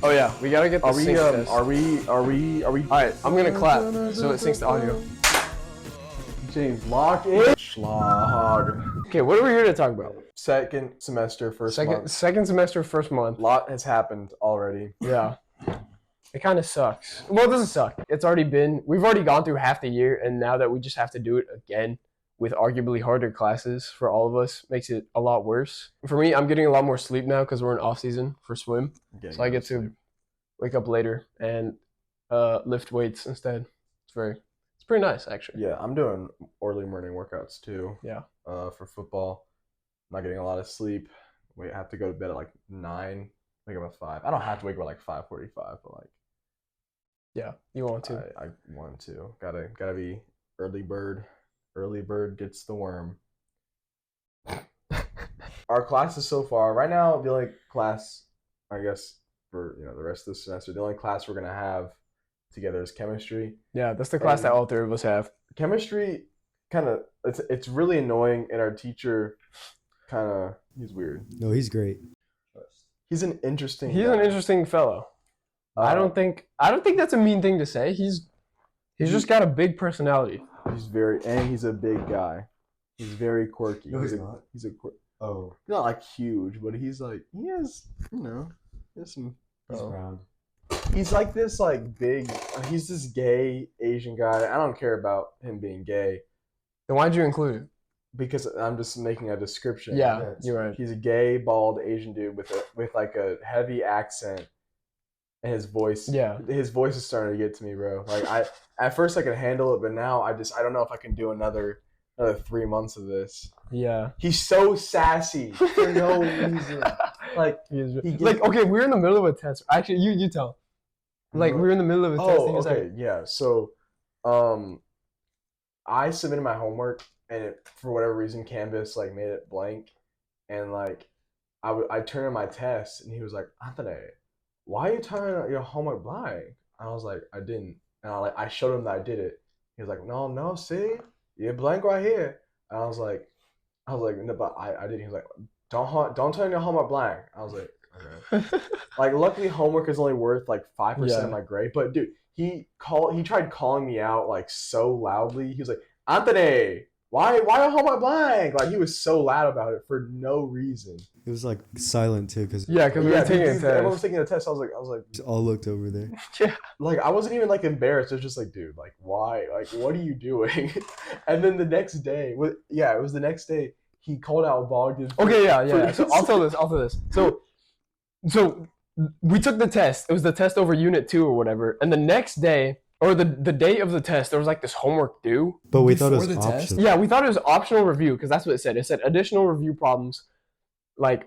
Oh yeah, we gotta get the sync test. Are we? All right, I'm gonna clap so it syncs the audio. James, lock it. Schlag. Okay, what are we here to talk about? Second semester, first month. Second semester, first month. A lot has happened already. Yeah. It kind of sucks. Well, it doesn't suck. We've already gone through half the year, and now that we just have to do it again with arguably harder classes for all of us makes it a lot worse. For me, I'm getting a lot more sleep now because we're in off season for swim. So I get to wake up later and lift weights instead. It's pretty nice, actually. Yeah, I'm doing early morning workouts too. Yeah. For football, I'm not getting a lot of sleep. I have to go to bed at like 9. Wake up at 5. I don't have to wake up at like 5:45, but like. Yeah, you want to. I want to. Gotta be early bird. Early bird gets the worm. Our classes so far, right now, the only class, I guess, for the rest of the semester, the only class we're gonna have together is chemistry. Yeah, that's the class that all three of us have. Chemistry, it's really annoying, and our teacher, he's weird. No, he's great. He's an interesting fellow. I don't think that's a mean thing to say. He's just got a big personality. He's a big guy. He's very quirky. No, he's not. He's Oh. Not like huge, but he has some. He's brown. He's like this big. He's this gay Asian guy. I don't care about him being gay. Then why'd you include it? Because I'm just making a description. Yeah, you're right. He's a gay, bald Asian dude with like a heavy accent. And his voice is starting to get to me, bro. Like at first I could handle it, but now I don't know if I can do another 3 months of this. Yeah. He's so sassy for no reason. Like okay, we're in the middle of a test. Actually, you tell. Like we're in the middle of a test. Oh, okay, yeah. So, I submitted my homework, and for whatever reason, Canvas made it blank, and I turned in my test, and he was like, Anthony, why are you turning your homework blank? I was like, I didn't. And I showed him that I did it. He was like, no, see? You're blank right here. And I was like, no, but I didn't. He was like, don't turn your homework blank. I was like, okay. Luckily homework is only worth 5% of my grade. But dude, he tried calling me out so loudly. He was like, Anthony, why your homework blank? He was so loud about it for no reason. It was silent too, because we were taking a test. Everyone was taking a test. I was like, just all looked over there. Yeah. I wasn't even embarrassed. It was just dude, why? What are you doing? And then the next day, it was the next day. He called out Bogdan. Okay, yeah. So I'll tell this. So we took the test. It was the test over Unit 2 or whatever. And the next day, or the day of the test, there was this homework due. But we thought it was optional. test? Yeah, we thought it was optional review because that's what it said. It said additional review problems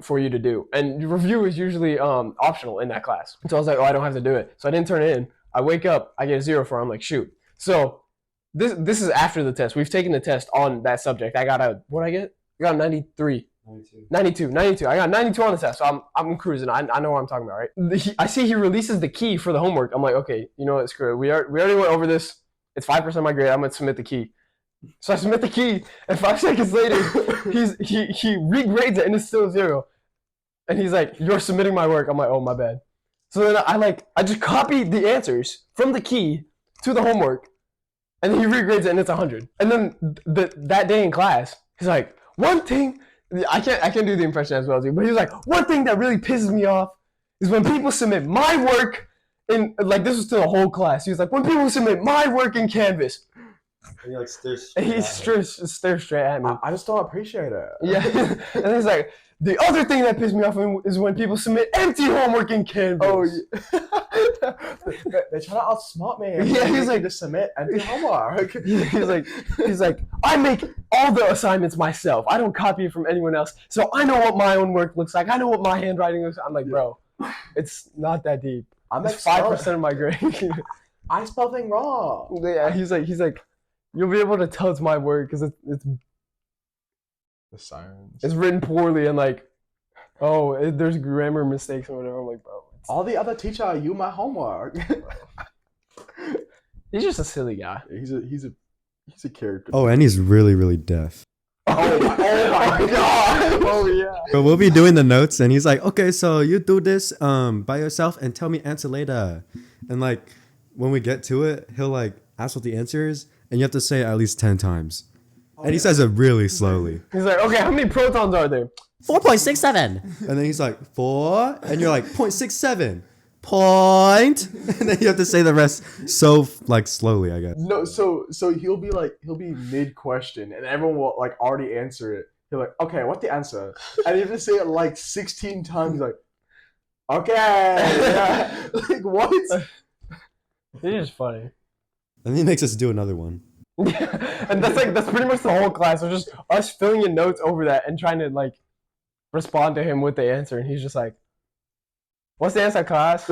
for you to do. And review is usually optional in that class. So I was like, I don't have to do it. So I didn't turn it in. I wake up, I get a 0 for it. I'm like, shoot. So this is after the test. We've taken the test on that subject. I got I got a 93. 92. I got 92 on the test, so I'm cruising. I know what I'm talking about, right? I see he releases the key for the homework. I'm like, okay, you know what, screw it. We already went over this. It's 5% of my grade. I'm going to submit the key. So I submit the key, and 5 seconds later, he regrades it, and it's still 0. And he's like, you're submitting my work. I'm like, oh, my bad. So then I just copied the answers from the key to the homework, and then he regrades it, and it's 100. And then that day in class, he's like, one thing... I can't do the impression as well as you, but he was like, one thing that really pisses me off is when people submit my work in, this was to the whole class. He was like, when people submit my work in Canvas. And he stares straight at me. I just don't appreciate it. Yeah. And he's like, the other thing that pisses me off is when people submit empty homework in Canvas. Oh, yeah. They try to outsmart me. Yeah, he's like, to submit empty homework. he's like, I make all the assignments myself. I don't copy it from anyone else. So I know what my own work looks like. I know what my handwriting looks like. I'm like, bro, it's not that deep. It's 5% of my grade. I spell things wrong. Yeah, he's like, you'll be able to tell it's my work because it's the sirens. It's written poorly and there's grammar mistakes or whatever. I'm like, bro. All the other teacher, you my homework. He's just a silly guy. He's a character. Oh, and he's really, really deaf. Oh my god. Oh yeah. So we'll be doing the notes, and he's like, "Okay, so you do this by yourself, and tell me answer later." And like when we get to it, he'll like ask what the answer is, and you have to say it at least 10 times. And he says it really slowly. He's like, okay, how many protons are there? 4.67. And then he's like 4, and you're like 0.67. Point. And then you have to say the rest so like slowly, I guess. No, so he'll be mid question, and everyone will like already answer it. He'll like, okay, what's the answer? And you have to say it like 16 times. He's like, okay, yeah. Like what? It's just funny. And he makes us do another one. Yeah, and that's pretty much the whole class. It's just us filling in notes over that and trying to like respond to him with the answer, and he's just like, "What's the answer, class?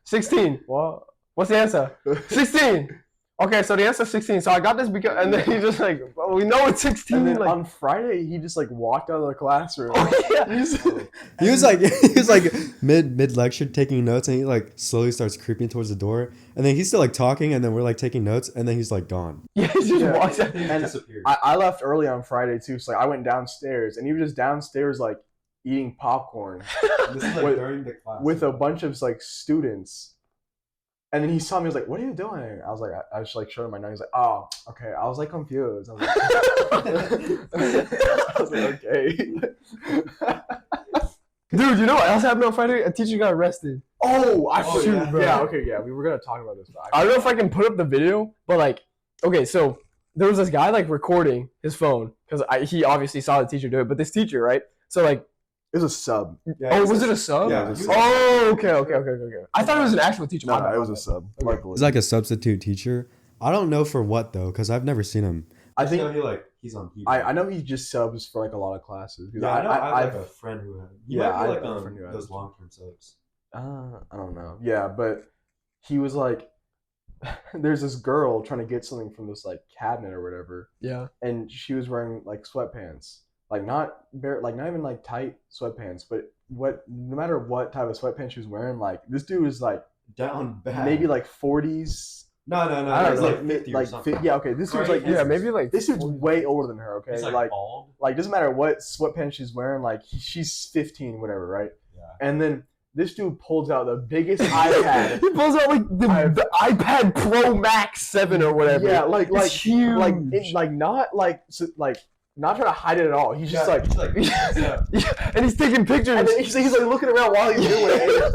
16. Well, what's the answer? 16. Okay, so the answer is 16. So I got this because, and then he's just like, well, we know it's 16. And then like, on Friday, he just like walked out of the classroom. oh, yeah. He was like mid lecture taking notes, and he like slowly starts creeping towards the door, and then he's still like talking, and then we're like taking notes, and then he's like gone. Yeah, he just Yeah. walks out. And disappeared. I left early on Friday too, so like I went downstairs, and he was just downstairs like eating popcorn This is like With- during the class. with a bunch of like students. And then he saw me. He was like, "What are you doing?" I was like, "I just like showed him my nose." He's like, "Oh, okay." I was like confused. I was like, "Okay." Dude, you know what else happened on Friday? A teacher got arrested. Oh, I Oh, shoot, yeah. bro. Yeah, okay, yeah. We were gonna talk about this, but I don't know if I can put up the video, but like, okay, so there was this guy like recording his phone because he obviously saw the teacher do it, but this teacher, right? So like, it was a sub. oh, was it a sub? Yeah, it was a sub. Oh, okay. I thought it was an actual teacher. No, My bad. it was a sub. Okay. Luckily. He's like a substitute teacher. I don't know for what though, because I've never seen him. I think he's on. I know he just subs for like a lot of classes. 'Cause Yeah, I know. I have I've- like a friend who had. Yeah, might be I like have a friend who has those it. long-term subs. I don't know. Yeah, but he was like, there's this girl trying to get something from this like cabinet or whatever, Yeah. and she was wearing like sweatpants, like not even like tight sweatpants, but no matter what type of sweatpants she was wearing, like this dude was like Down bad. maybe like 40s. No. I don't It's know, like 50 or something. Yeah, okay. This dude's like Yeah, maybe like this dude's way older than her. Okay, He's like bald. doesn't matter what sweatpants she's wearing, like she's 15, whatever, right? Yeah. And then this dude pulls out the biggest iPad. He pulls out like the iPad Pro Max 7 or whatever. Yeah, like It's huge. not trying to hide it at all. He's just like, Yeah, and he's taking pictures. and then he's like looking around while he's doing it.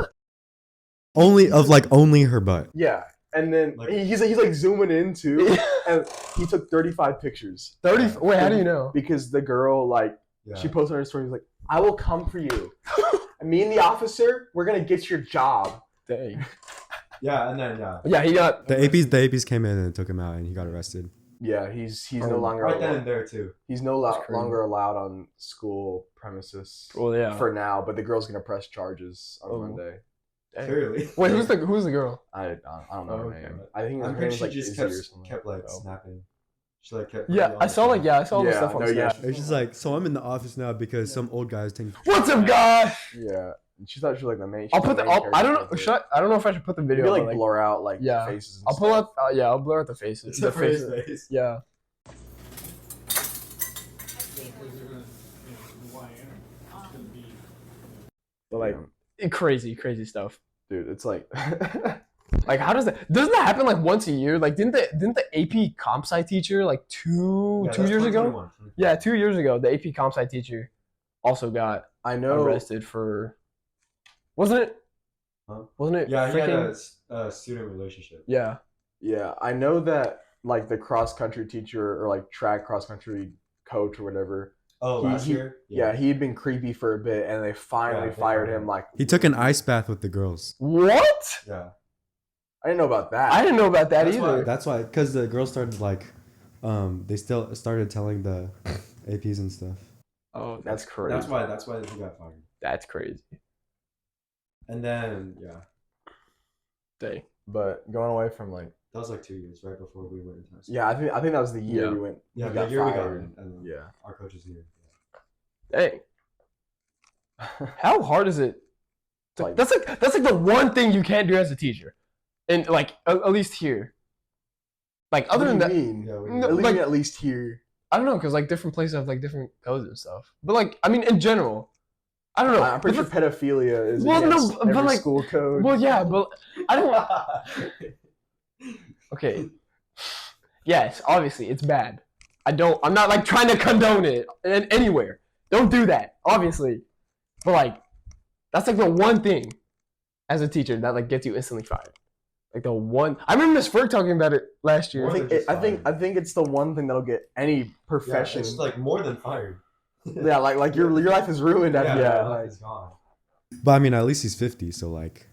Only her butt. Yeah, and then Like- he's like zooming in too, and he took 35 pictures 30. Wait, how do you know? because the girl like Yeah. she posted on her story. He's like, "I will come for you. Me and the officer, we're gonna get your job." Dang. Yeah, and then Yeah, he got. the APs came in and took him out, and he got arrested. Yeah, he's no longer right then and there too. he's That's crazy. longer allowed on school premises. Well, yeah. For now, but the girl's gonna press charges on Oh. Monday. Dang. Clearly. Wait, who's the girl? I don't know Oh, her okay. name. I think her I'm name pretty was sure like she just Izzy or something. kept like Oh. snapping. She like kept. Yeah, I saw all the Yeah, stuff on no, yeah. Snap. It's just like, so I'm in the office now because some old guy's taking. What's up, guys? Yeah, and she thought she was like the main. I'll she's put the. main I don't character. know. I don't know if I should put the video. Maybe like but, blur out like yeah. faces. And I'll pull stuff. out. Yeah, I'll blur out the faces. The faces. face. Yeah. But like crazy stuff. Dude, it's like. Like, how doesn't that happen like once a year? Like, didn't the AP comp sci teacher like two years ago? Yeah, 2 years ago, the AP comp sci teacher also got I know. arrested for. Wasn't it? Huh? Wasn't it? Yeah, he had freaking- a student relationship. Yeah. Yeah, I know that like the cross country teacher or like track cross country coach or whatever. Oh, He- last he- year. Yeah, he'd been creepy for a bit, and they finally Yeah, they fired fired him. him. Like He took an ice bath with the girls. What? Yeah. I didn't know about that. I didn't know about that either. That's why, because the girls started like, they still started telling the APs and stuff. Oh, that's crazy. That's why he got fired. That's crazy. And then Dang. But going away from like, that was like 2 years right before we went into high school. yeah, I think that was the year Yeah. we went. Yeah, we the got year we got fired. in, and Yeah. our coach's year. Dang. How hard is it? Like- That's like the one thing you can't do as a teacher, and like at least here. Like other than What that, do you mean? Yeah, we No, At least, like- at least here. I don't know, because like different places have like different codes and stuff. But like, I mean, in general, I don't know. I'm pretty sure pedophilia is Well, no, against but every like- school code. Well, yeah, but I don't. Okay. Yes, obviously it's bad. I'm not like trying to condone it anywhere. Don't do that, obviously. But like, that's like the one thing as a teacher that like gets you instantly fired. Like the one. I remember Miss Ferg talking about it last year. I think it's the one thing that'll get any profession. It's like more than fired. Yeah, like your life is ruined after that. life Like, is gone. But I mean, at least he's 50, so like,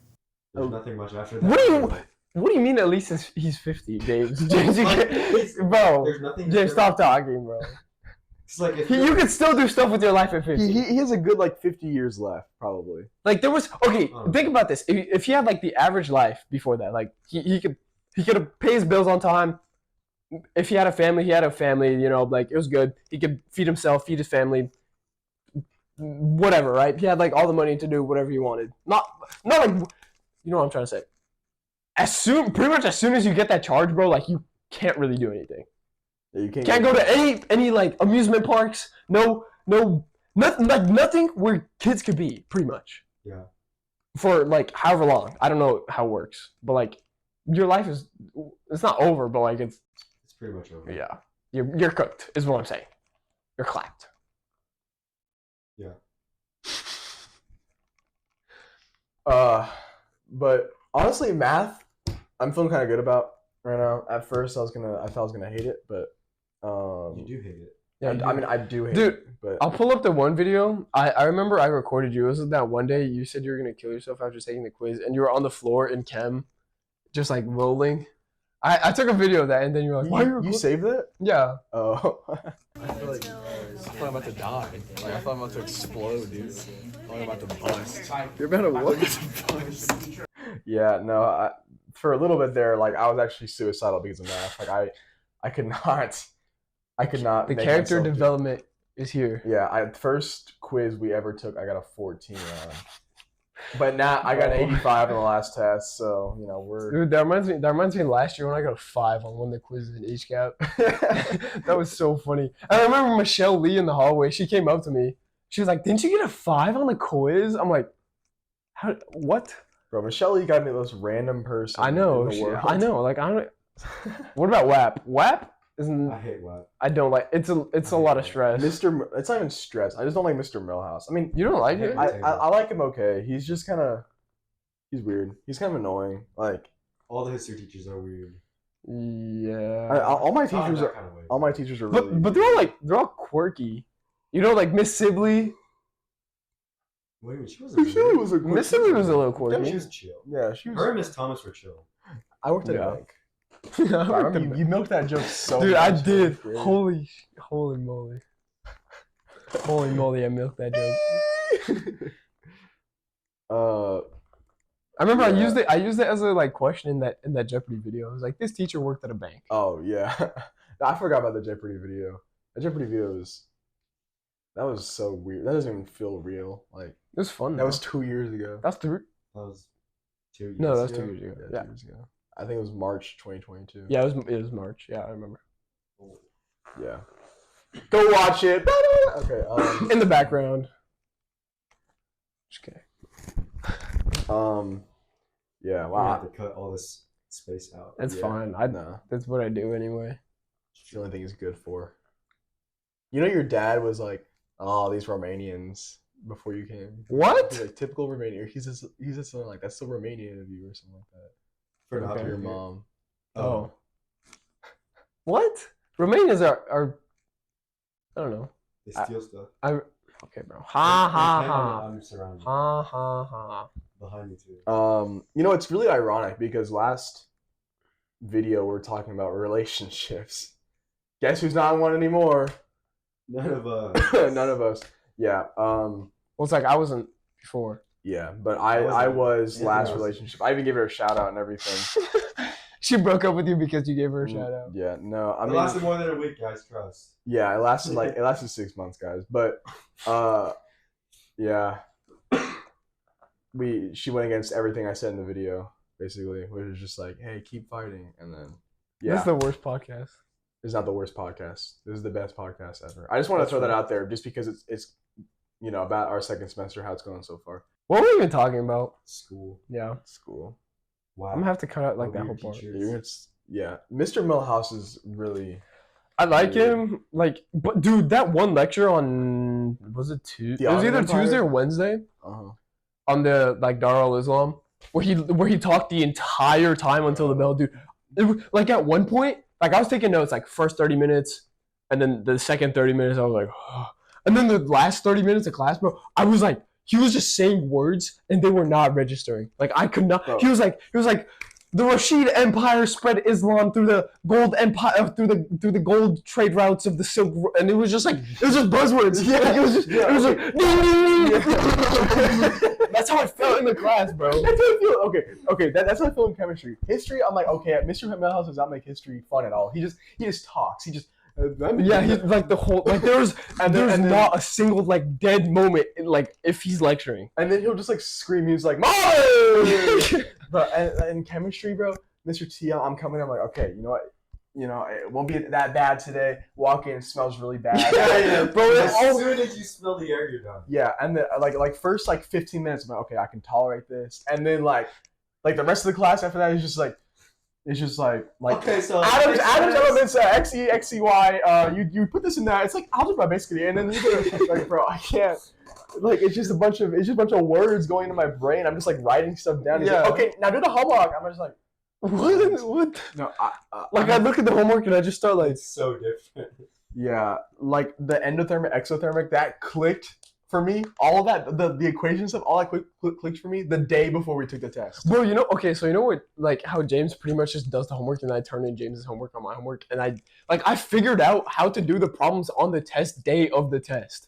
there's nothing much after that. What do you mean? At least he's 50, James. James, bro. There's nothing. James, stop talking, bro. It's like if You can still do stuff with your life at 50. he has a good like 50 years left, probably. Like there was think about this. If he had like the average life before that, like he could pay his bills on time. If he had a family, he had a family. You know, like it was good. He could feed himself, feed his family, whatever. Right? He had like all the money to do whatever he wanted. Not like you know what I'm trying to say. Pretty much as soon as you get that charge, bro, like you can't really do anything. Yeah, you Can't go to any like amusement parks. Nothing where kids could be, pretty much. Yeah. For like however long. I don't know how it works. But like your life it's not over, but like it's pretty much over. yeah. You're cooked, is what I'm saying. You're clapped. Yeah. But honestly, math, I'm feeling kind of good about right now. At first, I thought I was gonna hate it, but You do hate it. Yeah, I mean, I do hate Dude, it. But I'll pull up the one video. I remember I recorded you. It was that one day you said you were gonna kill yourself after taking the quiz, and you were on the floor in chem, just like rolling. I took a video of that, and then you were like, "Why are you saved it? Yeah. Oh. I feel like I'm about to die. Like I thought I'm about to explode, dude. I thought I'm about to bust. You're about to what? Yeah, no. For a little bit there, like I was actually suicidal because of math. Like I could not. The make character myself do it. development is here. Yeah, first quiz we ever took, I got a 14 on. But now I got an 85 on the last test, so you know we're. Dude, that reminds me last year when I got a 5 on one of the quizzes in HCAP. That was so funny. I remember Michelle Lee in the hallway. She came up to me. She was like, "Didn't you get a 5 on the quiz?" I'm like, "How? What?" Bro, Michelle Lee got me the most random person. I know. In the world. I know. Like I don't. What about WAP? WAP isn't. I hate WAP. I don't like. It's a lot of stress. It's not even stress. I just don't like Mr. Millhouse. I mean, You don't like it? I like him okay. He's just kind of. He's weird. He's kind of annoying. Like All the history teachers are weird. Yeah. all my Not in teachers that are. kind of way. All my teachers are really. But they're all quirky. You know, like Miss Sibley. Wait a minute, she was Miss Sibley was a Miss Sibley was a little Yeah, quirky. she was chill. Yeah, she was. Her and Miss Thomas were chill. I worked at Yeah. a bank. I remember you milked that joke so Dude, much. I in did. eighth grade. Holy moly. Holy moly, I milked that joke. I remember Yeah. I used it as a like question in that Jeopardy video. I was like, this teacher worked at a bank. Oh yeah, I forgot about the Jeopardy video. The Jeopardy video that was so weird. That doesn't even feel real. Like It was fun. that though. was 2 years ago. That's 3. That was 2 years No, that's ago. 2 years ago. Yeah, Yeah. 2 years ago. I think it was March 2022. Yeah, it was March. Yeah, I remember. Yeah. Go watch it. Okay. In the background. Just kidding. Yeah. We have Wow. to cut all this space out. That's Yeah, fine. No, That's what I do anyway. it's the only thing he's good for. You know, your dad was like, "Oh, these Romanians." Before you came. What? He's like typical Romanian. He's just something like that's so Romanian of you or something like that. For not To Okay. your being here. mom. Oh. What? Romanians are I don't know. They steal stuff. Okay, bro. Ha ha ha. I'm surrounded. Ha ha ha. Behind me too. You know, it's really ironic because last video we're talking about relationships. Guess who's not in one anymore? None of None of us. Yeah. Well, it's like I wasn't before. Yeah, but I I wasn't- was yeah, last I was- relationship. I even gave her a shout out and everything. She broke up with you because you gave her a shout out. Yeah, no, I It mean, lasted more than a week, guys. Trust. yeah, it lasted 6 months, guys. But, yeah, she went against everything I said in the video, basically, which was just like, hey, keep fighting, and then, This is yeah, the worst podcast. is not the worst podcast. This is the best podcast ever. I just want to throw that out there just because it's about our second semester, how it's going so far. What were we even talking about? School. Yeah. School. Wow. I'm gonna have to cut out like What that were whole your part. teachers? Yeah. Mr. Millhouse is really. I like Weird. him. Like, but dude, that one lecture on was it Tuesday? The It was Ottoman either Empire? Tuesday or Wednesday Uh-huh. on the like Dar al Islam, where he talked the entire time until the bell, dude. Like at one point, like I was taking notes, like first 30 minutes, and then the second 30 minutes, I was like, and then the last 30 minutes of class, bro, I was like, he was just saying words and they were not registering. Like I could not. Bro. He was like, the Rashid Empire spread Islam through the gold empire, through the gold trade routes of the Silk, and it was just buzzwords. Yeah, like, it was like, ding, ding, ding. That's how I felt in the class, bro. That's how I feel. Okay. That's how I feel in chemistry. History, I'm like, okay, Mr. Millhouse does not make history fun at all. He just talks. He just. Yeah, he's like the whole like there's not a single like dead moment like if he's lecturing. And then he'll just like scream. He's like, "Mom!" But in chemistry, bro, Mr. T, I'm coming. I'm like, okay, you know what? It won't be that bad today. Walk in, it smells really bad. Yeah, bro. As soon as you smell the air, you're done. Yeah, and then like first like 15 minutes, I'm like, okay, I can tolerate this. And then like the rest of the class after that is just like, it's just like Okay, so Adam's elements, XE, XEY. You put this in that. It's like algebra basically. And then you like, bro, I can't. Like it's just a bunch of words going into my brain. I'm just like writing stuff down. He's like, Yeah. okay, now do the homework. I'm just like, What? no, I look at the homework and I just start like, it's so different. yeah, like the endothermic, exothermic, that clicked for me. All of that, the equation stuff, all that clicked for me the day before we took the test. bro, so you know what, like how James pretty much just does the homework and I turn in James's homework on my homework and I figured out how to do the problems on the test day of the test.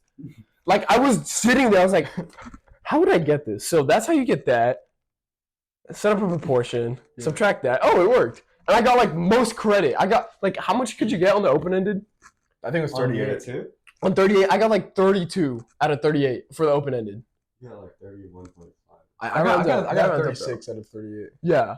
Like I was sitting there, I was like, how would I get this? So that's how you get that. Set up a proportion, subtract that. Oh, it worked. And I got like most credit. I got like, how much could you get on the open-ended? I think it was 38. too? On 38, I got like 32 out of 38 for the open-ended. Yeah, like 31.5. I got around 36 out of 38. Yeah.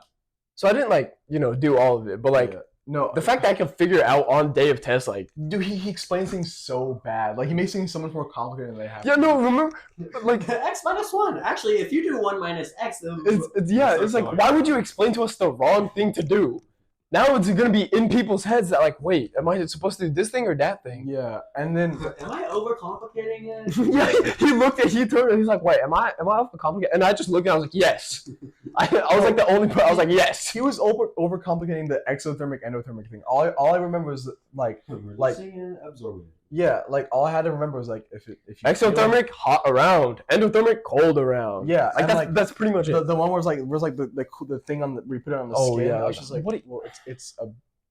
So I didn't like, do all of it, but like, Yeah. No, the fact that I can figure it out on day of test, like, dude, he explains things so bad. Like he makes things so much more complicated than they have. yeah, no, remember, like, X minus 1. Actually, if you do 1 minus X, then it's like, why would you explain to us the wrong thing to do? Now it's gonna be in people's heads that like, wait, am I supposed to do this thing or that thing? Yeah, and then am I overcomplicating it? Yeah, he turned and he's like, wait, am I overcomplicating? And I just looked and I was like, yes. I was like the only person. I was like, yes. he was overcomplicating the exothermic endothermic thing. All I remember was like and absorbing. yeah, like all I had to remember was like if you feel- Exothermic, hot around. Endothermic, cold around. Yeah, like and that's pretty much it. the one where the thing on the we put it on the Oh, skin. yeah, I was like, just like, what do well,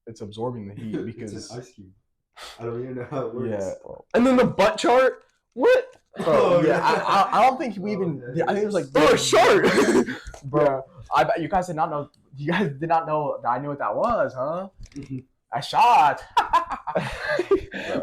it's absorbing the heat It's because an ice cube. I don't even know how it works. yeah. And then the butt chart. What? Oh, yeah, yeah. I don't think we even. Yeah. I think it was like Oh, a shark. bro. I bet you guys did not know. You guys did not know that I knew what that was, huh? A shot.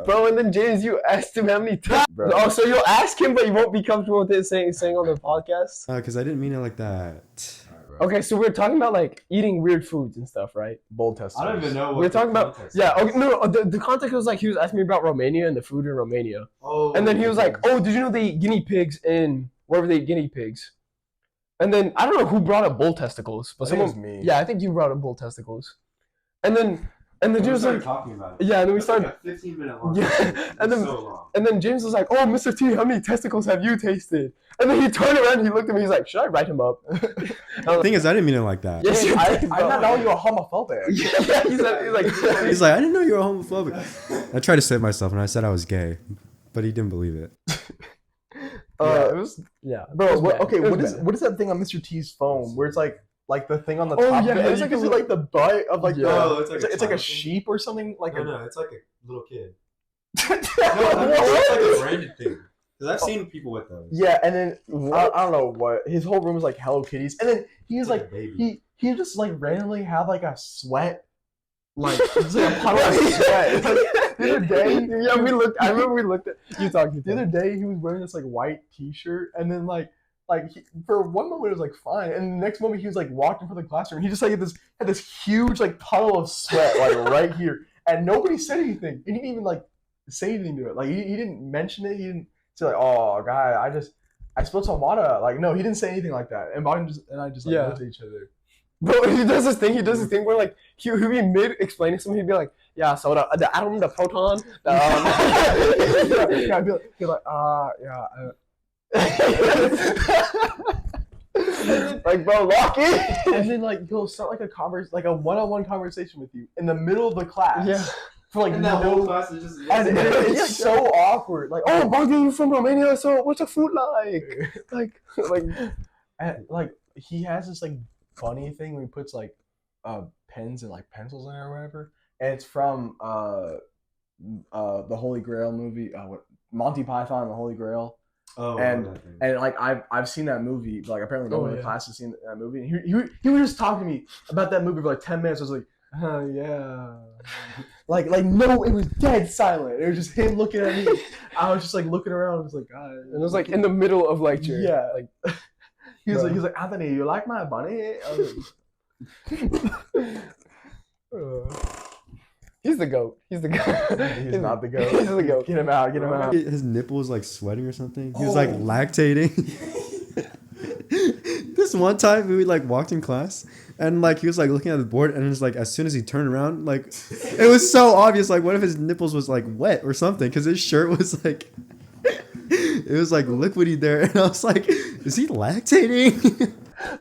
Bro, and then James, you asked him how many times. Bro. Oh, so you'll ask him, but you won't be comfortable with it saying on the podcast. Because I didn't mean it like that. Okay, so we're talking about like eating weird foods and stuff, right? Bold test. I don't even know what We're the talking about context yeah. is. Okay, no, the context was like he was asking me about Romania and the food in Romania, Oh, and then he was okay. like, "Oh, did you know they eat guinea pigs in wherever they eat guinea pigs?" And then I don't know who brought up bull testicles, but I think it someone was me. Yeah, I think you brought up bull testicles, and then We James was started like, talking about it. yeah, and then we It was like started. a 15-minute long. Yeah, It and was then- so long. And then James was like, "Oh, Mr. T, how many testicles have you tasted?" And then he turned around and he looked at me. He's like, "Should I write him up?" The thing is, I didn't mean it like that. Yes, you I did, did not know bro. you were homophobic. Yeah, he's like, He's like, I didn't know you were homophobic. I tried to save myself and I said I was gay, but he didn't believe it. it was yeah, Bro, it was what, bad. okay, It was what is bad. that thing on Mr. T's phone where it's like the thing on the Oh, top? yeah, of it, it's and like you a can see like the butt of like Yeah. Oh, it's like a it's like a child. sheep or something like a. No, it's like a little kid. No, It's like a branded thing. Because I've seen people with those. Yeah, and then I don't know what his whole room was like Hello Kitties, and then he was It's like like a baby. he just like randomly have like a sweat, like just like a puddle of sweat. Like, the other day, Yeah, we looked. I remember we looked at you talking. the other day he was wearing this like white T-shirt, and then for one moment it was like fine, and the next moment he was like walked in front of the classroom. He just like had this huge like puddle of sweat like right here, and nobody said anything. He didn't even like say anything to it. Like he didn't mention it. He didn't say like, "Oh, guy, I spilled some water." Like no, he didn't say anything like that. And Bogdan I just like, Yeah. looked at each other. Bro, he does this thing. He does this thing where like he'll be mid explaining something. He'd be like, "Yeah, so the atom, the proton, the Yeah, I'd be like, like, bro, lock it." and then like he'll start like a one-on-one conversation with you in the middle of the class. Yeah. For like And that whole no, class is just. and it's so awkward. Like Oh, Bogdan, you from Romania? So what's your food like? and, like he has this like funny thing where he puts like pens and like pencils in it or whatever, and it's from the Holy Grail movie, Monty Python and the Holy Grail. Oh, and like I've seen that movie, but like apparently no one in the class has seen that movie. And he was just talking to me about that movie for like 10 minutes. I was like, yeah, like no, it was dead silent. It was just him looking at me. I was just like looking around. I was like, God. And it was like in the middle of lecture. Yeah, Like he was like Anthony, you like my bunny? I was he's the goat. He's the goat. like, he's not the goat. He's the goat. Get him out. Get him out. His nipple was like sweating or something. He was like lactating. This one time we like walked in class and like he was like looking at the board and it was like as soon as he turned around, like it was so obvious, like one of his nipples was like wet or something because his shirt was like it was like liquidy there and I was like, is he lactating?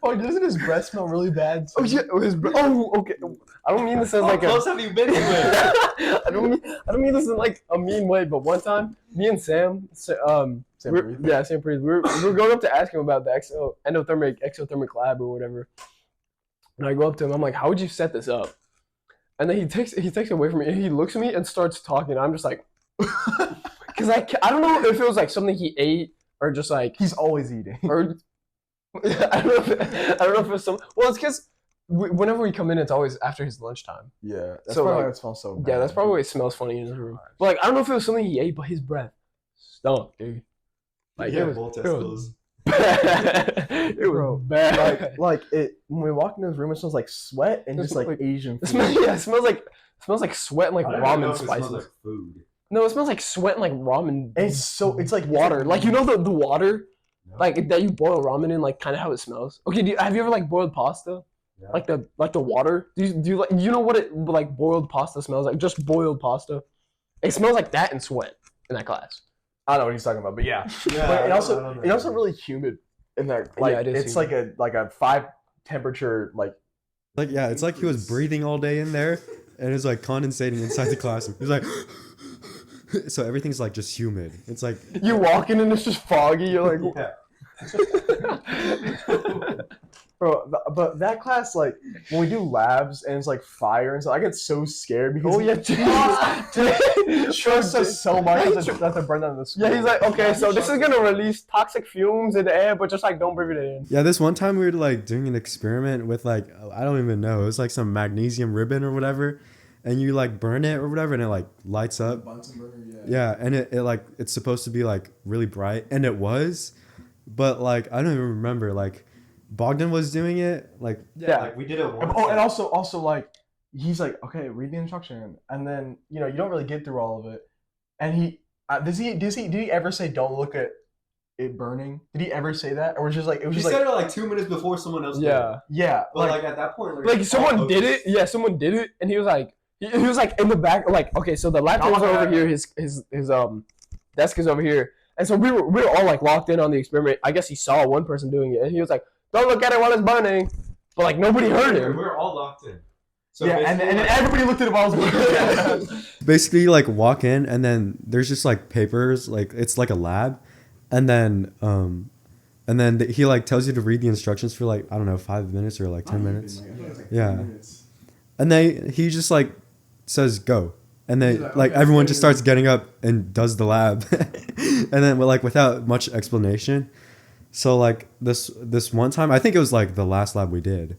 Oh, doesn't his breath smell really bad? Oh yeah, okay. I don't mean this as like How close have you been to it? I don't mean this in like a mean way, but one time, me and Sam, Sam Preeth, we were going up to ask him about the exothermic lab or whatever. And I go up to him, I'm like, how would you set this up? And then he takes it away from me and he looks at me and starts talking. I'm just like, because I don't know if it was like something he ate or just like He's always eating. or I don't know if it's some. Well, it's because whenever we come in, it's always after his lunchtime. Yeah, that's So, probably like, why it smells so bad. Yeah, that's probably why it smells funny in his room. But like, I don't know if it was something he ate, but his breath stunk, dude. Like it was bad. It was bad. like it when we walk into his room, it smells like sweat and It just smells like like- Asian It food. smells like sweat and like ramen spices. food. No, it smells like sweat and like ramen. And it's like water. Like you know the water, like that you boil ramen in, like kind of how it smells. Okay, have you ever like boiled pasta? Yeah. Like the water. Do you like what it like boiled pasta smells like? Just boiled pasta. It smells like that and sweat in that class. I don't know what he's talking about, but yeah. Yeah, But I it's don't also really humid in that. Like Yeah, it is it's humid. like a 5 temperature like. Like yeah, it's like he was breathing all day in there and it's like condensating inside the classroom. He's like so everything's like just humid. It's like You walk in and it's just foggy. You're like, yeah. Bro, but that class, like, when we do labs and it's like fire and stuff, I get so scared because oh yeah, he trusts us so much that to burn down the school. yeah. He's like, okay, so this is gonna release toxic fumes in the air, but just like don't breathe it in. Yeah, this one time we were like doing an experiment with like I don't even know. It was like some magnesium ribbon or whatever, and you like burn it or whatever, and it like lights up. Bunsen burner, Yeah, and it like it's supposed to be like really bright, and it was, but like I don't even remember. Like Bogdan was doing it. Like Yeah. like we did it once. Oh, and also like he's like, okay, read the instruction, and then you don't really get through all of it, and he did he ever say don't look at it burning? Did he ever say that, or was it just like it was He just said like it like 2 minutes before someone else did. Yeah, yeah, But like at that point, like someone oh, did it. Yeah, someone did it, and he was like, he was like in the back, like okay, so the laptops are over here, his desk is over here, and so we were all like locked in on the experiment. I guess he saw one person doing it, and he was like, "Don't look at it while it's burning," but like nobody heard We him. were all locked in. So yeah, and then everybody looked at it while I was burning. Basically, you, like walk in, and then there's just like papers, like it's like a lab, and then he like tells you to read the instructions for like I don't know 5 minutes or like 10 minutes. Yeah. And then he just like says go, and then like everyone just starts getting up and does the lab, and then like without much explanation. So like this one time, I think it was like the last lab we did,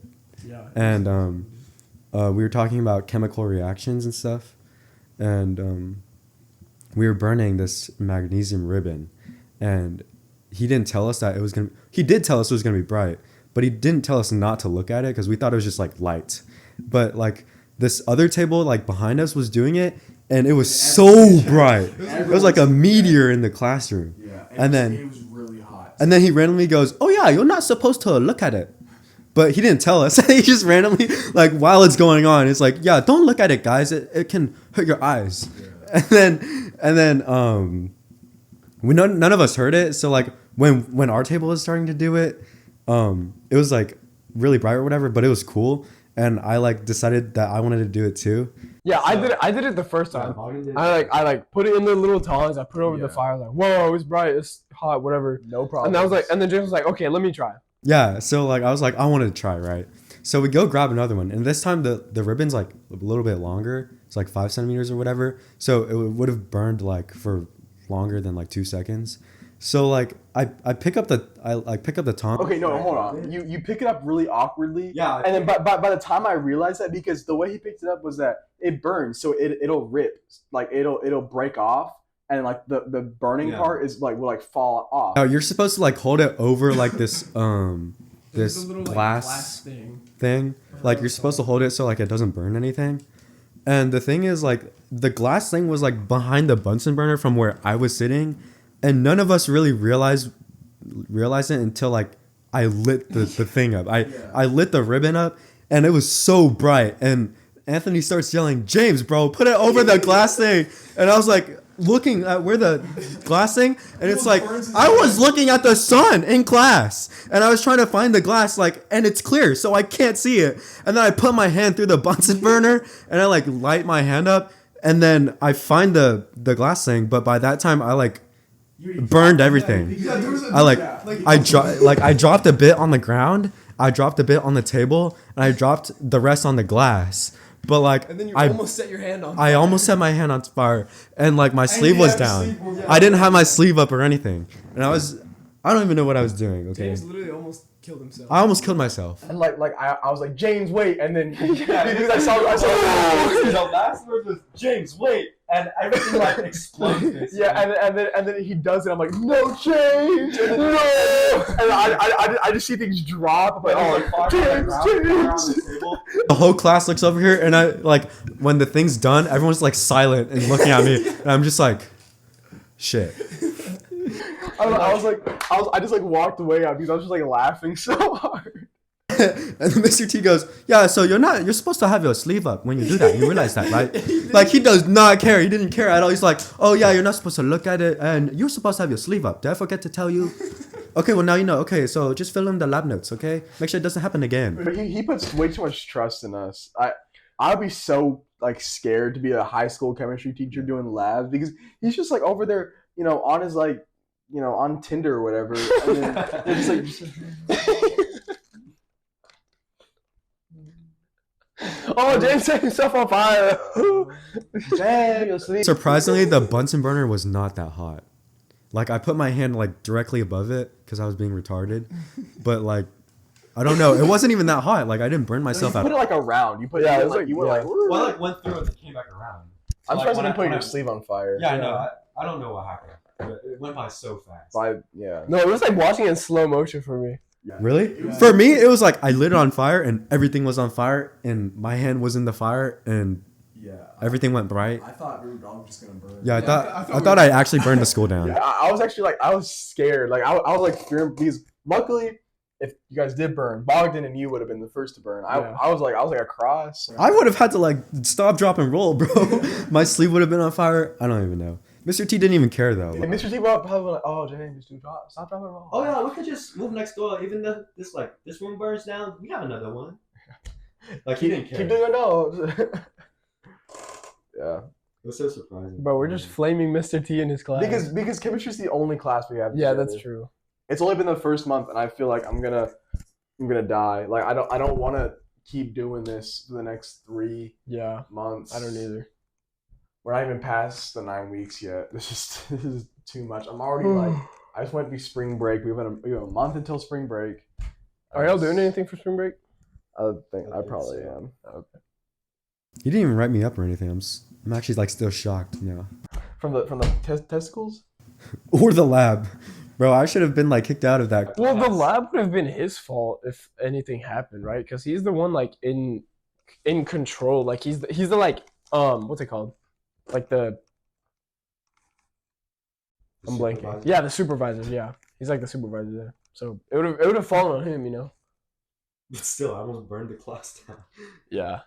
and we were talking about chemical reactions and stuff, and we were burning this magnesium ribbon, and he didn't tell us that it was gonna. He did tell us it was gonna be bright, but he didn't tell us not to look at it because we thought it was just like light. But like this other table like behind us was doing it, and it was so bright. It was like a meteor in the classroom. Yeah, And then- it was really hot. And then he randomly goes, "Oh yeah, you're not supposed to look at it." But he didn't tell us. He just randomly, like, while it's going on, it's like, "Yeah, don't look at it, guys. It can hurt your eyes." Yeah. And then none of us heard it. So like when our table was starting to do it, it was like really bright or whatever, but it was cool. And I like decided that I wanted to do it too. Yeah, I did it the first time. I like put it in the little tongs. I put it over the fire. Like, whoa, it's bright, it's hot, whatever. No problem. And then James was like, okay, let me try. Yeah, so like I was like, I wanted to try, right? So we go grab another one, and this time the ribbon's like a little bit longer. It's like 5 centimeters or whatever. So it would have burned like for longer than like 2 seconds. So like I pick up the tong. Okay, no, hold on. You pick it up really awkwardly. Yeah. And then by the time I realized that, because the way he picked it up was that it burns, so it'll rip, like it'll break off, and like the burning part is like will like fall off. No, you're supposed to like hold it over like this this little, like, glass thing. Like you're supposed to hold it so like it doesn't burn anything. And the thing is like the glass thing was like behind the Bunsen burner from where I was sitting, and none of us really realized it until like I lit the thing up. I lit the ribbon up, and it was so bright, and Anthony starts yelling, "James, bro, put it over the glass thing." And I was like looking at where the glass thing, and it's like I was looking at the sun in class, and I was trying to find the glass, like, and it's clear, so I can't see it. And then I put my hand through the Bunsen burner, and I like light my hand up, and then I find the glass thing, but by that time I like burned everything. I dropped a bit on the ground, I dropped a bit on the table, and I dropped the rest on the glass. But like And then you I almost set your hand on fire. I almost set my hand on fire, and like my sleeve was down. I didn't have my sleeve up or anything, and I don't even know what I was doing. Okay, James literally almost killed himself. I almost killed myself. And like I was like, James, wait, and then because I saw The last word was James, wait, and everything like explodes. yeah, and then he does it. I'm like, no, James, no, and I just see things drop. I'm like, oh, James. The whole class looks over here, and I like when the thing's done, everyone's like silent and looking at me, and I'm just like, shit. I just like walked away because I was just like laughing so hard. And then Mr. T goes, "Yeah, so you're supposed to have your sleeve up when you do that. You realize that, right?" Like he does not care. He didn't care at all. He's like, "Oh yeah, you're not supposed to look at it, and you're supposed to have your sleeve up. Did I forget to tell you?" Okay, well now you know. Okay, so just fill in the lab notes. Okay, make sure it doesn't happen again. But he puts way too much trust in us. I'd be so like scared to be a high school chemistry teacher doing labs because he's just like over there, on his like, on Tinder or whatever. And then they're just like, Oh, James set himself on fire. damn, you'll sleep. Surprisingly, the Bunsen burner was not that hot. Like I put my hand like directly above it because I was being retarded, but like I don't know, it wasn't even that hot. Like I didn't burn myself You out. put it like around. You put Yeah, it it was like like- you went yeah. like. Woo. Well, I like went through and it came back around. I'm Like, surprised you when didn't put when your sleeve on fire. Yeah, I know. I don't know what happened. But it went by so fast. Yeah. No, it was like watching it in slow motion for me. Really? For me, it was like I lit it on fire and everything was on fire and my hand was in the fire and everything went bright. I thought we were all just gonna burn. Yeah, I thought I actually burned the school down. Yeah, I was actually like, I was scared. Like, I was like fearing because luckily, if you guys did burn, Bogdan and you would have been the first to burn. I was like a cross. I would have had to like stop, drop, and roll, bro. My sleeve would have been on fire. I don't even know. Mr. T didn't even care though. And Mr. T probably like, oh, James, dude, stop dropping roll. Oh yeah, we could just move next door. Even though this room burns down, we have another one. Like he didn't care. Keep doing your nose. Yeah. It was so surprising. Bro, we're just flaming Mr. T in his class. Because chemistry's the only class we have. yeah, together. that's true. It's only been the first month, and I feel like I'm gonna die. Like I don't want to keep doing this for the next 3 Yeah, months. I don't either. We're not even past the 9 weeks yet. This is too much. I'm already like, I just went through spring break. We have a month until spring break. Are y'all doing anything for spring break? I think I probably am. He didn't even write me up or anything. I'm actually like still shocked. Yeah. From the testicles. Or the lab, bro. I should have been like kicked out of that. Well, the lab would have been his fault if anything happened, right? Because he's the one like in in control. Like he's the like what's it called? Like the I'm blanking. Supervisor. Yeah, the supervisor. Yeah, he's like the supervisor there. So it would have fallen on him, you know. But still, I almost burned the class down. Yeah,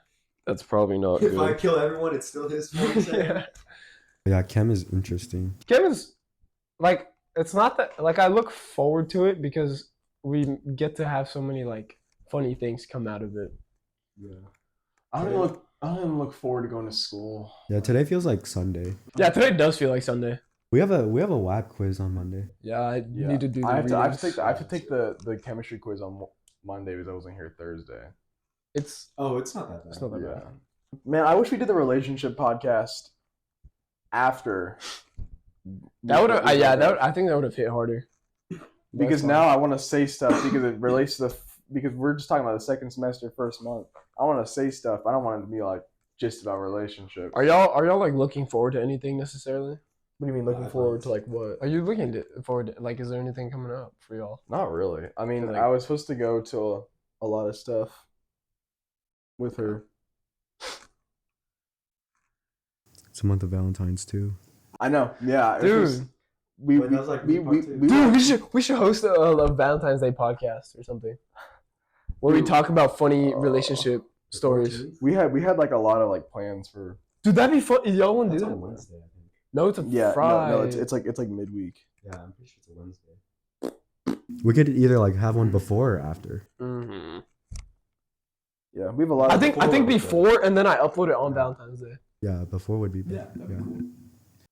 that's probably not If I good. kill everyone, it's still his fault. Yeah. Yeah, chem is interesting. Kevin's like it's not that like I look forward to it because we get to have so many like funny things come out of it. Yeah. I don't even look forward to going to school. Yeah, today feels like Sunday. Yeah, today does feel like Sunday. We have a WAP quiz on Monday. Yeah, I Yeah. need to do the I have to readings. take the chemistry quiz on Monday because I wasn't here Thursday. It's It's not that bad. it's not that Yeah. bad. Man, I wish we did the relationship podcast after. That would have I think that would have hit harder. because now I want to say stuff because it relates to because we're just talking about the second semester, first month. I want to say stuff. I don't want it to be like just about relationships. Are y'all like looking forward to anything necessarily? What do you mean looking forward to like what? Are you looking forward to like is there anything coming up for y'all? Not really. I mean, Like- I was supposed to go to a lot of stuff with her. It's a month of Valentine's too. I know. Yeah, Dude. we Wait, that was like part two. Dude, we should host a Valentine's Day podcast or something. Where we talk about funny relationship stories. we had like a lot of like plans for. Dude, that'd be fun. Y'all want to That's do on that? Wednesday, I think. No, it's a Yeah, Friday. no, it's like midweek. Yeah, I'm pretty sure it's a Wednesday. We could either like have one before or after. Mhm. Yeah, we have a lot. I of think before and then I upload it on Valentine's Day. Yeah, before would be Yeah. yeah.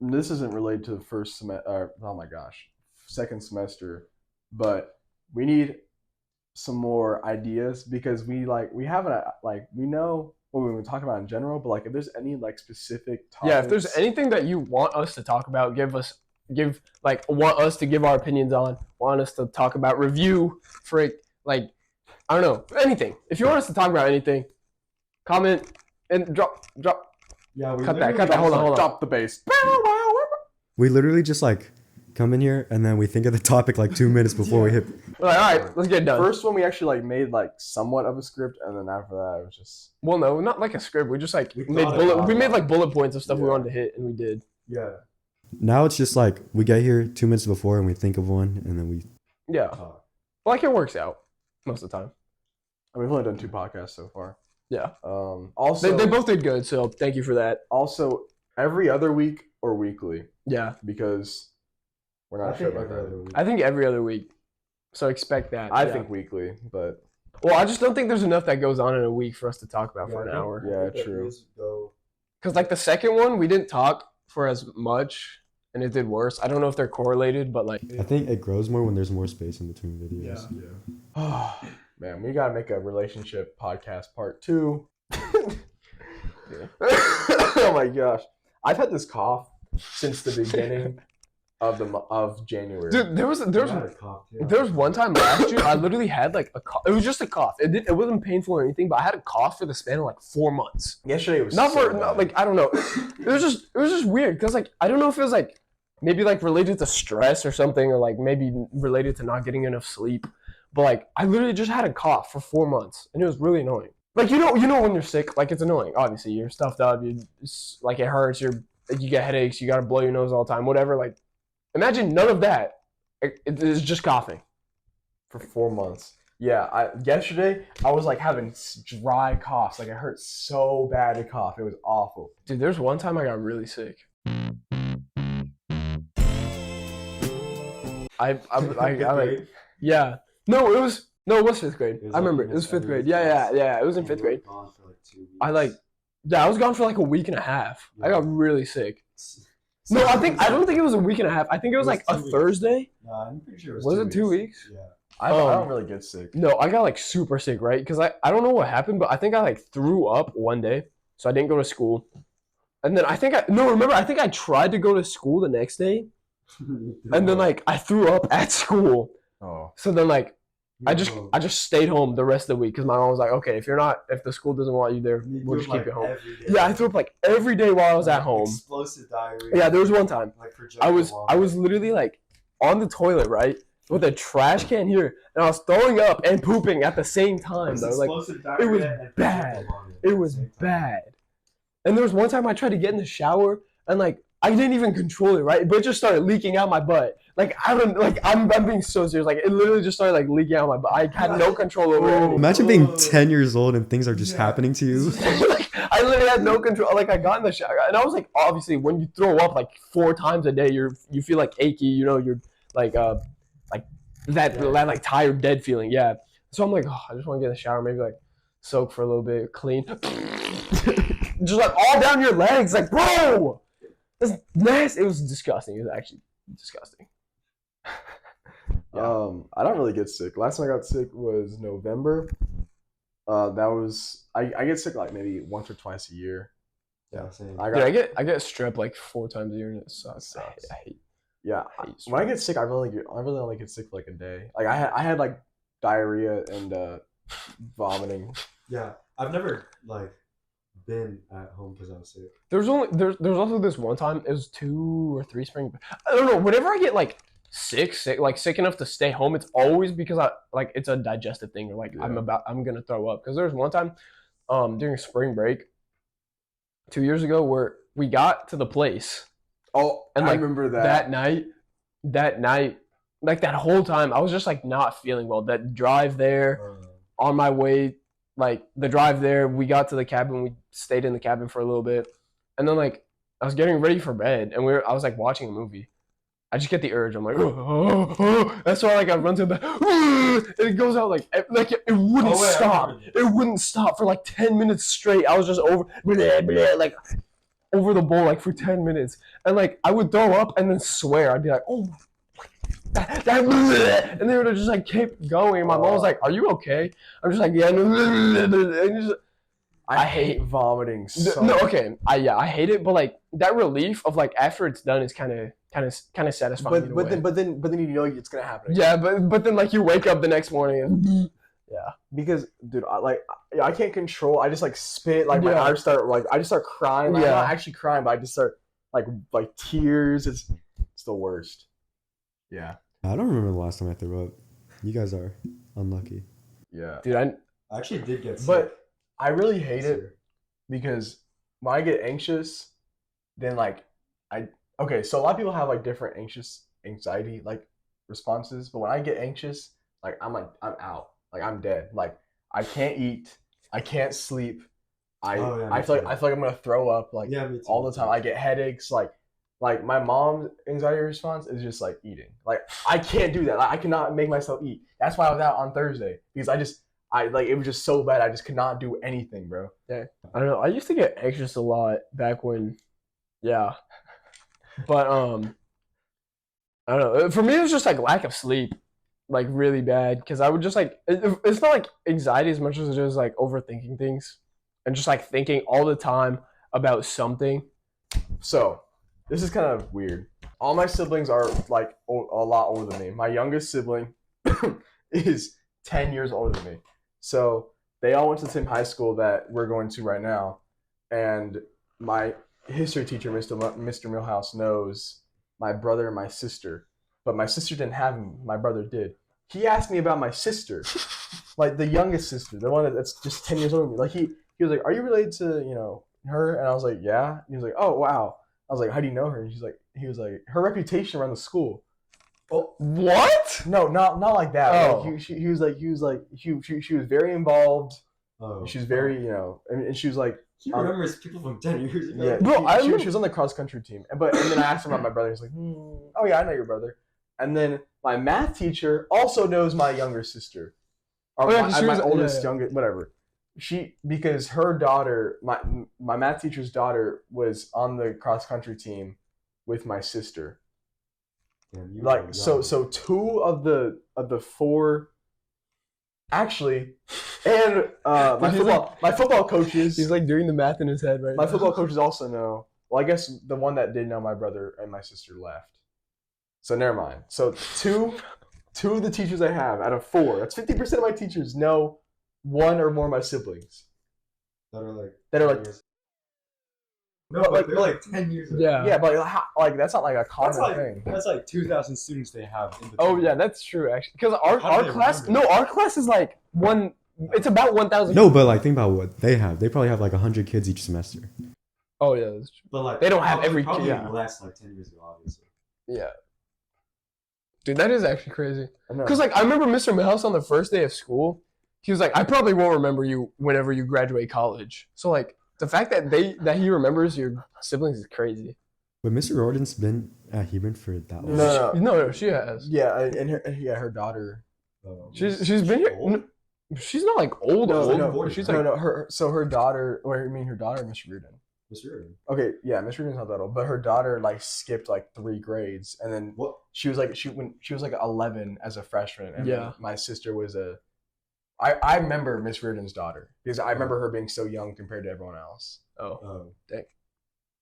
This isn't related to the first semester. Oh my gosh, second semester, but we need some more ideas because we haven't like we know what we've been talking about in general, but like if there's any like specific topics, Yeah, if there's anything that you want us to talk about, want us to give our opinions on, want us to talk about, review, like I don't know, anything. If you want us to talk about anything, comment and drop. Yeah, we Cut that, literally hold on, hold on. drop the bass. We literally just like come in here and then we think of the topic like 2 minutes before we hit. We're like, all right, let's get it done. First one we actually like made like somewhat of a script, and then after that it was just Well, no, not like a script. We just like We made thought about we made it. like bullet points of stuff we Yeah. wanted to hit, and we did. Yeah. Now it's just like we get here 2 minutes before and we think of one and then we. Yeah, like it works out most of the time. I mean, we've only done 2 podcasts so far. Yeah, Also, they both did good, so thank you for that. also every other week or weekly Yeah, because we're I not sure think about every that. other week. I think every other week, so expect that. I yeah. think weekly, but Well, I just don't think there's enough that goes on in a week for us to talk about for an I think- hour. Yeah, I think that true. these go- Because like the second one, we didn't talk for as much, and it did worse. I don't know if they're correlated, but like I think it grows more when there's more space in between videos. man, we gotta make a relationship podcast part 2. Oh my gosh, I've had this cough since the beginning of January. dude, there was I had a cough, too. There was one time last year I literally had like a cough. It was just a cough. It wasn't painful or anything, but I had a cough for the span of like 4 months. Yesterday was Not so for not, bad. like I don't know. It was just weird because like I don't know if it was like maybe like related to stress or something, or like maybe related to not getting enough sleep. But like I literally just had a cough for 4 months, and it was really annoying. Like you know when you're sick, like it's annoying. Obviously you're stuffed up. Like it hurts. You get headaches. You gotta blow your nose all the time. Whatever. Like imagine none of that. It is just coughing. for 4 months. Yeah, yesterday I was like having dry coughs. Like it hurt so bad to cough. It was awful. Dude, there's one time I got really sick. I like yeah. No, it was 5th grade. It was I remember like it was 5th every grade. week. Yeah. It was in 5th grade. Gone for like 2 weeks. I was gone for like a week and a half. I got really sick. No, I don't think it was a week and a half. I think it was It was like a 2 weeks. Thursday. Nah, I'm pretty sure it was. Was 2 it 2 weeks? Yeah. I don't really get sick. No, I got like super sick, right? Because I don't know what happened, but I think I like threw up one day, so I didn't go to school. And then I think I tried to go to school the next day, and then like I threw up at school. Oh, So then like I just stayed home the rest of the week because my mom was like, okay, if the school doesn't want you there, we'll just keep you home. Yeah, I threw up like every day while I was at home. Explosive diarrhea. Yeah, there was one time Like I was literally like on the toilet, right? with a trash can here, and I was throwing up and pooping at the same time. It's Though, like explosive it was diarrhea and bad. fecal vomit It at the was same time. bad. And there was one time I tried to get in the shower, and like I didn't even control it, right? But it just started leaking out my butt. Like I don't like I'm being so serious. Like it literally just started like leaking out my butt. I had no control over it. Imagine being 10 years old and things are just happening to you. Like I literally had no control. Like I got in the shower, and I was like, obviously, when you throw up like 4 times a day, you feel like achy. You know, you're like that like tired, dead feeling. Yeah. So I'm like, oh, I just want to get in the shower, maybe like soak for a little bit, clean, just like all down your legs, like bro, that's nasty. It was disgusting. It was actually disgusting. I don't really get sick. Last time I got sick was November. That was I get sick like maybe once or twice a year. Yeah, same. I Dude, got I get strep like 4 times a year, and it sucks. Sucks. I hate yeah. hate When I strep. get sick, I really only get sick for like a day. Like I had like diarrhea and vomiting. Yeah, I've never like been at home because I was sick. There's also this one time. It was 2 or 3 spring. I don't know. Whenever I get like sick enough to stay home, it's always because it's a digestive thing, or like Yeah. I'm gonna throw up. Because there's one time, during spring break, 2 years ago, where we got to the place, Oh, and I like remember that night, like that whole time, I was just like not feeling well. That drive there, on my way, like the drive there, we got to the cabin, we stayed in the cabin for a little bit, and then like I was getting ready for bed, and I was like watching a movie. I just get the urge. I'm like, that's why like I run to the bed, and it goes out like it wouldn't stop. It wouldn't stop for like 10 minutes straight. I was just like over the bowl like for 10 minutes, and like I would throw up and then swear. I'd be like, oh. And they would just like keep going. And my mom was like, "Are you okay?" I'm just like, "Yeah." I hate vomiting so No, much. okay, I hate it, but like that relief of like after it's done is kind of satisfying. in a way. But then you know it's gonna happen. Yeah, but then like you wake up the next morning and Because dude, I can't control. I just like spit. Like my Yeah. eyes start I just start crying. Like, Yeah. I'm not actually crying, but I just start like tears. It's the worst. Yeah. I don't remember the last time I threw up. You guys are unlucky. Yeah. dude, I actually did get sick. But I really hate this it year. because when I get anxious, then like okay, so a lot of people have like different anxiety like responses, but when I get anxious, like I'm out. Like I'm dead. Like I can't eat, I can't sleep. I Oh, yeah, I me feel like too. I'm gonna throw up like Yeah, me too. all the time. I get headaches. Like my mom's anxiety response is just like eating. Like I can't do that. Like, I cannot make myself eat. That's why I was out on Thursday because I like it was just so bad. I just could not do anything, bro. I don't know. I used to get anxious a lot back when, yeah, but I don't know. For me, it was just like lack of sleep, like really bad. Because I would just like it's not like anxiety as much as it is like overthinking things, and just like thinking all the time about something. So this is kind of weird. All my siblings are like a lot older than me. My youngest sibling is 10 years older than me. So they all went to the same high school that we're going to right now. And my history teacher, Mr. Millhouse, knows my brother and my sister. But my sister didn't have me. My brother did. He asked me about my sister, like the youngest sister, the one that's just 10 years older than me. Like he was like, "Are you related to her?" And I was like, "Yeah." And he was like, "Oh wow." I was like, "How do you know her?" And he was like, "Her reputation around the school." Oh, what? No, not like that. Oh. Like, he was like she was very involved. Oh. She was very and she was like He remembers people from 10 years ago. yeah. Bro, She was on the cross country team. And then I asked him about my brother. He's like, "Oh yeah, I know your brother." And then my math teacher also knows my younger sister, or Oh, yeah, 'cause she my was- oldest, yeah. youngest, whatever. Because her daughter, my math teacher's daughter, was on the cross country team with my sister. Damn, you Like were so young. 2 of the 4 actually, and my football coaches. He's like doing the math in his head right My now. football coaches also know. Well, I guess the one that did know my brother and my sister left. So never mind. So two of the teachers I have out of 4, that's 50% of my teachers know one or more of my siblings That are like that are like No, But, but they're like 10 years ago. Yeah. Yeah, but like that's not like a common That's thing. like 2,000 students they have in the Oh team. yeah, that's true actually. Because our How do they class, remember? no, our class is like one. It's about 1,000. No, but like think about what they have. They probably have like 100 kids each semester. Oh yeah, that's true. But like They don't have every probably kid. less like 10 years ago, obviously. Yeah. Dude, that is actually crazy. I know. Because like I remember Mr. Milhouse on the first day of school, he was like, "I probably won't remember you whenever you graduate college." So like the fact that he remembers your siblings is crazy. But Mr. Jordan's been at Hebron for that long. No. No, she has. Yeah, and her daughter. She's been here. Old? No, she's not like old. No, old. no, She's no, like no. Her daughter. Or I mean, her daughter, Miss Reardon. Mr. Irvin. Okay, yeah, Miss Reardon's not that old, but her daughter like skipped like 3 grades, and then What? she was like when she was like 11 as a freshman, and Yeah. my sister was a. I remember Miss Reardon's daughter because I remember her being so young compared to everyone else. oh,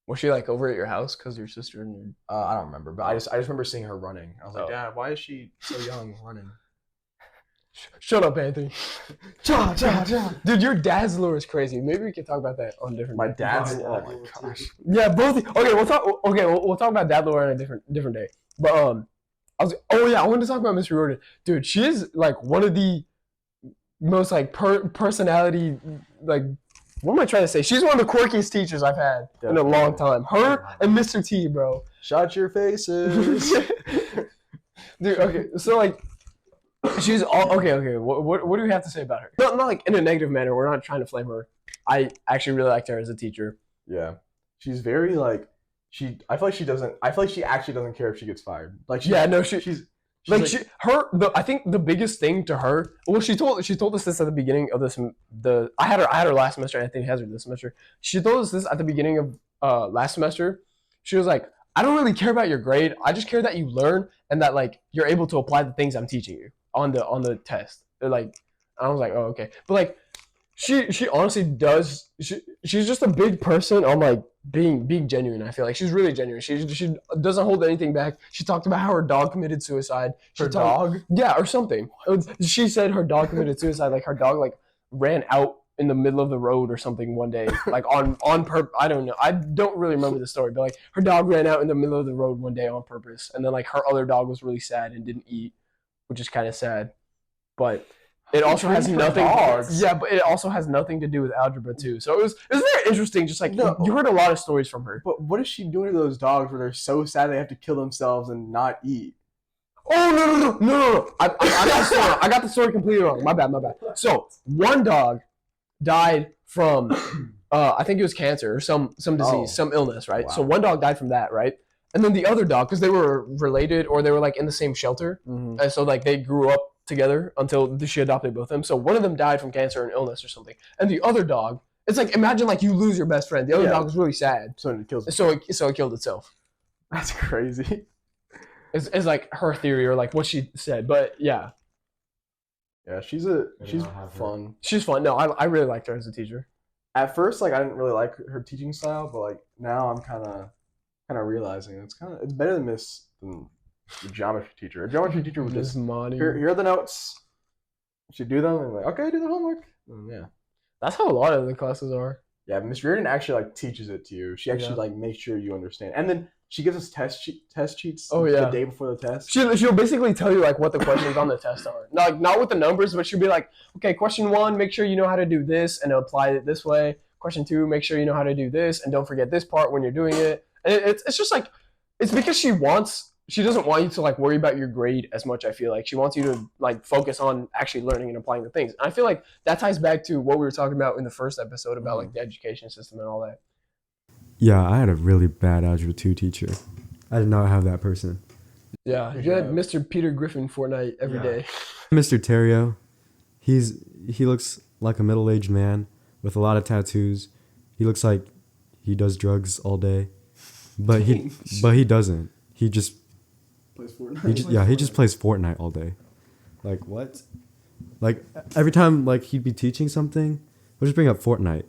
was she like over at your house because your sister and your I don't remember, but I just remember seeing her running. I was like, Oh. Dad, why is she so young running? Shut up, Anthony. Dude, your dad's lure is crazy. Maybe we can talk about that on a different. My day. dad's. Yeah, Oh yeah, my yeah. gosh. Yeah, both. Okay, we'll talk. Okay, we'll talk about dad lore on a different day. But I wanted to talk about Miss Riordan. Dude, she is like one of the most like personality like. What am I trying to say? She's one of the quirkiest teachers I've had in a long time. Her and Mr. T, bro. Shut your faces. Dude, okay, so like, she's all okay. What do we have to say about her? Not like in a negative manner. We're not trying to flame her. I actually really liked her as a teacher. Yeah, she's very like she. I feel like she doesn't. I feel like she actually doesn't care if she gets fired. Like Yeah, no, she's like I think the biggest thing to her. Well, she told us this at the beginning of this. I had her last semester. And I think has her this semester. She told us this at the beginning of last semester. She was like, I don't really care about your grade. I just care that you learn and that like you're able to apply the things I'm teaching you on the test. They're like, I was like, oh okay, but like she honestly does. She's just a big person on like being genuine. I feel like she's really genuine. She doesn't hold anything back. She talked about how her dog committed suicide. her dog. Yeah, or something. She said her dog committed suicide. Like her dog like ran out in the middle of the road or something one day, like on purpose. I don't know. I don't really remember the story, but like her dog ran out in the middle of the road one day on purpose, and then like her other dog was really sad and didn't eat, which is kind of sad. But it also has trained for nothing. dogs? Yeah, but it also has nothing to do with algebra too. So it was very interesting. Just like No. you heard a lot of stories from her. But what is she doing to those dogs where they're so sad they have to kill themselves and not eat? Oh no! I got the story. I got the story completely wrong. My bad. So one dog died from, I think it was cancer or some disease, Oh. some illness, right? Wow. So one dog died from that, right? And then the other dog, because they were related or they were like in the same shelter, Mm-hmm. and so like they grew up together until she adopted both of them. So one of them died from cancer and illness or something, and the other dog, it's like imagine like you lose your best friend. The other Yeah. dog was really sad, So it kills. so it killed itself. That's crazy. It's like her theory or like what she said, but yeah, Yeah, she's not have her. fun. she's fun. No, I really liked her as a teacher. At first, like I didn't really like her teaching style, but like now I'm kind of realizing it's better than the geometry teacher. Her geometry teacher would Miss just Monty. here are the notes. She'd do them and like okay, do the homework. And yeah. That's how a lot of the classes are. Yeah, Miss Reardon actually like teaches it to you. She actually Yeah. like makes sure you understand, and then she gives us test sheets. Oh, yeah. the day before the test. She'll basically tell you like what the questions on the test are. Not with the numbers, but she'll be like, okay, question 1, make sure you know how to do this and apply it this way. Question 2, make sure you know how to do this and don't forget this part when you're doing it. And it's just like it's because she doesn't want you to like worry about your grade as much. I feel like she wants you to like focus on actually learning and applying the things. And I feel like that ties back to what we were talking about in the first episode about like the education system and all that. Yeah, I had a really bad Algebra 2 teacher. I did not have that person. Yeah, you had Mr. Peter Griffin Fortnite every Yeah. day. Mr. Terrio, he looks like a middle-aged man with a lot of tattoos. He looks like he does drugs all day, but he doesn't. He just Plays Fortnite. he just plays Fortnite all day. Like what? Like every time like he'd be teaching something, we'll just bring up Fortnite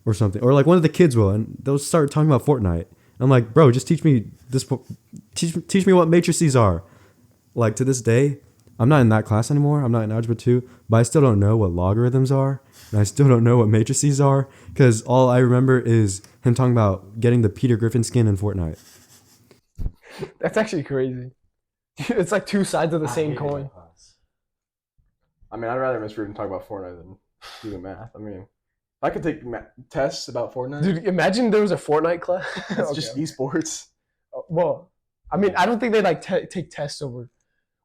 or something, or like one of the kids will, and they'll start talking about Fortnite. I'm like, bro, just teach me this. Teach me what matrices are. Like to this day, I'm not in that class anymore. I'm not in Algebra 2, but I still don't know what logarithms are. and I still don't know what matrices are because all I remember is him talking about getting the Peter Griffin skin in Fortnite. That's actually crazy. It's like two sides of the same coin. I mean, I'd rather Miss Rudin talk about Fortnite than do the math. I mean, if I could take tests about Fortnite, Dude, imagine there was a Fortnite class. it's just esports. Well, I mean, I don't think they like take tests over.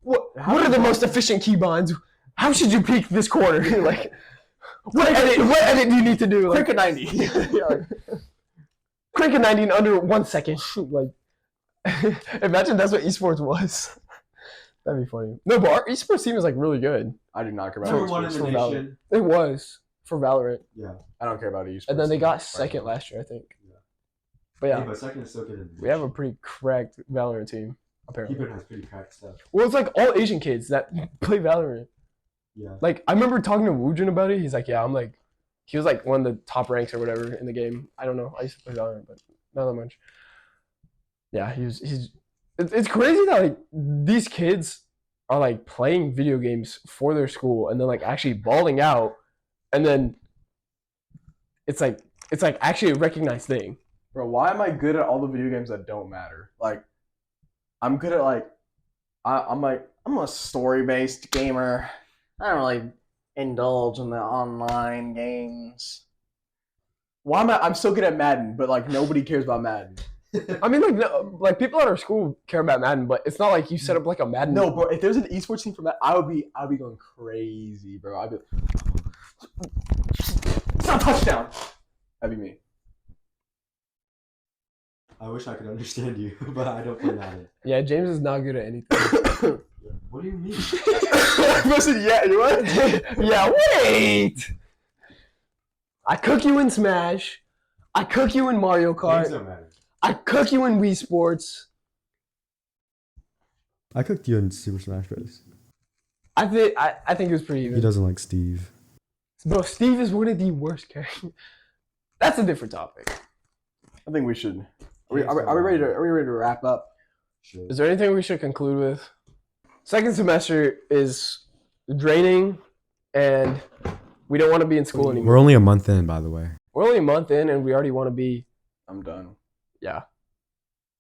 What How are the do- most efficient keybinds? How should you peak this quarter? Like, what edit do you need to do? Like, Crank a 90. crank a 90 in under 1 second. Like, imagine that's what esports was. That'd be funny. No, but our esports team is like really good. I do not care Number about one in esports. the nation. It was for Valorant, Yeah. I don't care about esports. and then they team got right second now. last year, I think. Yeah. But Yeah, yeah, but second is still good in the we have a nation. pretty cracked Valorant team apparently. Keeper has pretty cracked stuff. Well, it's like all Asian kids that play Valorant. Yeah. Like, I remember talking to Woojin about it. He's like, yeah, I'm like, he was like one of the top ranks or whatever in the game. I don't know. I used to play Valorant, but not that much. Yeah, it's crazy that like these kids are like playing video games for their school and then like actually balling out, and then it's like actually a recognized thing. Bro, why am I good at all the video games that don't matter? Like, I'm good at like, I'm a story-based gamer. I don't really indulge in the online games. Why am I'm so good at Madden, but like nobody cares about Madden. I mean, like, no, like people at our school care about Madden, but it's not like you set up like a Madden. No, bro, if there's an esports team for Madden, I would be going crazy, bro. I'd be it's not a touchdown. That'd be me. I wish I could understand you, but I don't play Madden. Yeah, James is not good at anything. What do you mean? Listen, yeah, you what? Yeah, wait. I cook you in Smash. I cook you in Mario Games Kart. don't matter. I cook you in Wii Sports. I cooked you in Super Smash Bros. I think it was pretty He even. doesn't like Steve. Bro, Steve is one of the worst characters. That's a different topic. I think we should. Are we ready to wrap up? Sure. Is there anything we should conclude with? Second semester is draining, and we don't want to be in school anymore. We're only a month in, by the way. We're only a month in, and we already want to be. I'm done. Yeah,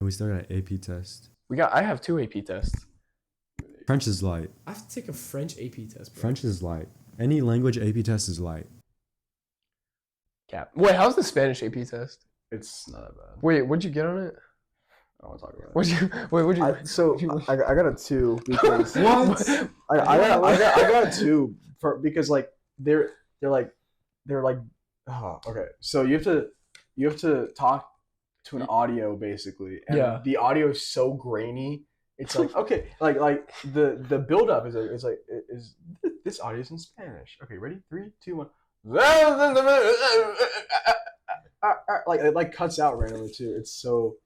We still got an AP test. I have 2 AP tests. French is light. I have to take a French AP test, bro. French is light. Any language AP test is light. Cap. Wait, how's the Spanish AP test? It's not that bad. Wait, what'd you get on it? I don't want to talk about it. What'd you? I got a 2 because What? I got a 2 because like they're like oh, okay. So you have to talk to an audio basically, and Yeah. the audio is so grainy. It's like okay, like the build up is this audio is in Spanish. Okay, ready? 3, 2, 1. Like it like cuts out randomly too. It's so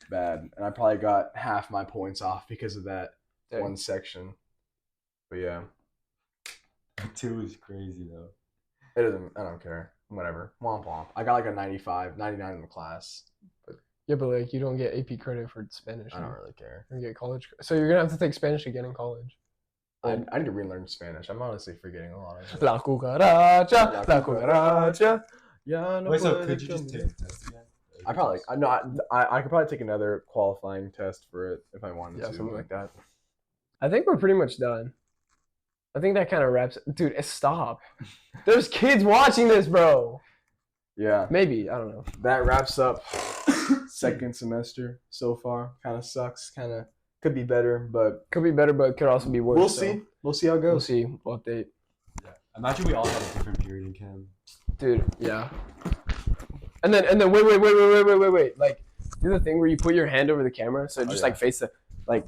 bad, and I probably got half my points off because of that one section. But yeah, 2 is crazy though. it doesn't. I don't care. Whatever. Womp womp. I got like a 95, 99 in the class. Yeah, but like you don't get AP credit for Spanish. I don't really care. You get college. So you're gonna have to take Spanish again in college. I need to relearn Spanish. I'm honestly forgetting a lot of it. La cucaracha, la cucaracha. Yeah, no. Wait, so could you just take the test again? I probably. I could probably take another qualifying test for it if I wanted Yeah, to. something like that. I think we're pretty much done. I think that kind of wraps it. Dude, stop. There's kids watching this, bro. Yeah, Maybe. I don't know. that wraps up second semester so far. Kind of sucks. Kind of could be better, but Could be better, but could also be worse. we'll so see. We'll see how it We'll goes. see. We'll update. Yeah. Imagine we all had a different period in chem. Dude, yeah. And then wait. Like, do the thing where you put your hand over the camera, so just yeah. like face the, like,